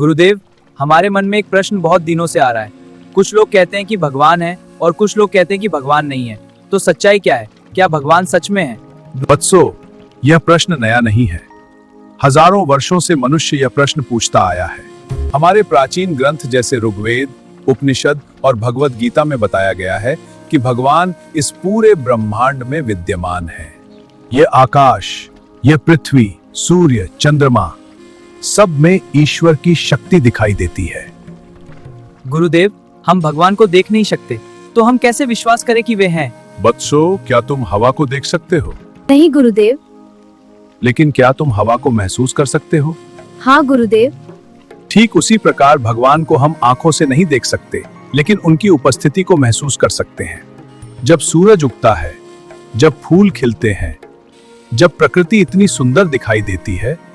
गुरुदेव, हमारे मन में एक प्रश्न बहुत दिनों से आ रहा है। कुछ लोग कहते हैं कि भगवान है और कुछ लोग कहते हैं कि भगवान नहीं है। तो सच्चाई क्या है? क्या भगवान सच में है? वत्सो, यह प्रश्न नया नहीं है। हजारों वर्षों से मनुष्य यह प्रश्न पूछता आया है। हमारे प्राचीन ग्रंथ जैसे ऋग्वेद, उपनिषद और भगवत गीता में बताया गया है कि भगवान इस पूरे ब्रह्मांड में विद्यमान है। यह आकाश, यह पृथ्वी, सूर्य, चंद्रमा, सब में ईश्वर की शक्ति दिखाई देती है। गुरुदेव, हम भगवान को देख नहीं सकते, तो हम कैसे विश्वास करें कि वे हैं? वत्सो, क्या तुम हवा को देख सकते हो? नहीं गुरुदेव। लेकिन क्या तुम हवा को महसूस कर सकते हो? हाँ गुरुदेव। ठीक उसी प्रकार भगवान को हम आंखों से नहीं देख सकते, लेकिन उनकी उपस्थिति को महसूस कर सकते हैं। जब सूरज उगता है, जब फूल खिलते हैं, जब प्रकृति इतनी सुंदर दिखाई देती है,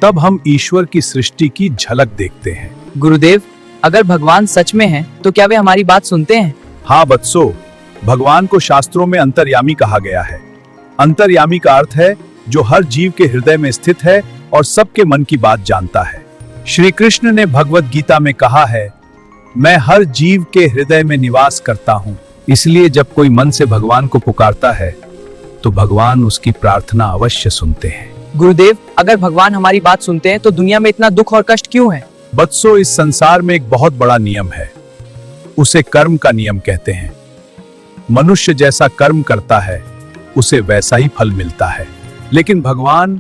तब हम ईश्वर की सृष्टि की झलक देखते हैं। गुरुदेव, अगर भगवान सच में हैं, तो क्या वे हमारी बात सुनते हैं? हाँ वत्सो, भगवान को शास्त्रों में अंतर्यामी कहा गया है। अंतर्यामी का अर्थ है जो हर जीव के हृदय में स्थित है और सबके मन की बात जानता है। श्री कृष्ण ने भगवत गीता में कहा है, मैं हर जीव के हृदय में निवास करता हूँ। इसलिए जब कोई मन से भगवान को पुकारता है, तो भगवान उसकी प्रार्थना अवश्य सुनते हैं। गुरुदेव, अगर भगवान हमारी बात सुनते हैं, तो दुनिया में इतना दुख और कष्ट क्यों है? बच्चों, इस संसार में एक बहुत बड़ा नियम है। उसे कर्म का नियम कहते हैं। मनुष्य जैसा कर्म करता है, उसे वैसा ही फल मिलता है। लेकिन भगवान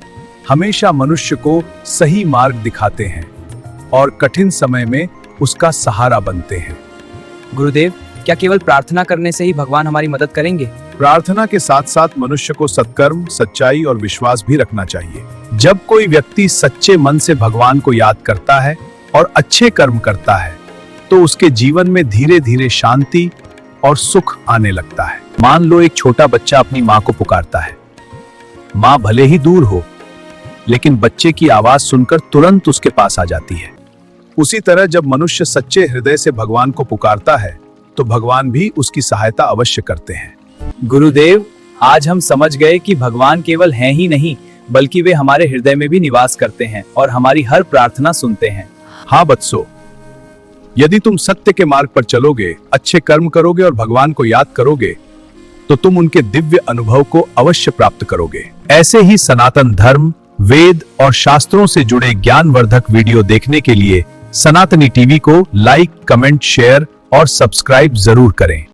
हमेशा मनुष्य को सही मार्ग दिखाते हैं और कठिन समय में उसका सहारा बनते हैं। गुरुदेव, क्या केवल प्रार्थना करने से ही भगवान हमारी मदद करेंगे? प्रार्थना के साथ साथ मनुष्य को सत्कर्म, सच्चाई और विश्वास भी रखना चाहिए। जब कोई व्यक्ति सच्चे मन से भगवान को याद करता है और अच्छे कर्म करता है, तो उसके जीवन में धीरे धीरे शांति और सुख आने लगता है। मान लो एक छोटा बच्चा अपनी माँ को पुकारता है। माँ भले ही दूर हो, लेकिन बच्चे की आवाज सुनकर तुरंत उसके पास आ जाती है। उसी तरह जब मनुष्य सच्चे हृदय से भगवान को पुकारता है, तो भगवान भी उसकी सहायता अवश्य करते हैं। गुरुदेव, आज हम समझ गए कि भगवान केवल हैं ही नहीं, बल्कि वे हमारे हृदय में भी निवास करते हैं और हमारी हर प्रार्थना सुनते हैं। हाँ बच्चों, यदि तुम सत्य के मार्ग पर चलोगे, अच्छे कर्म करोगे और भगवान को याद करोगे, तो तुम उनके दिव्य अनुभव को अवश्य प्राप्त करोगे। ऐसे ही सनातन धर्म, वेद और शास्त्रों से जुड़े ज्ञानवर्धक वीडियो देखने के लिए सनातनी टीवी को लाइक, कमेंट, शेयर और सब्सक्राइब जरूर करें।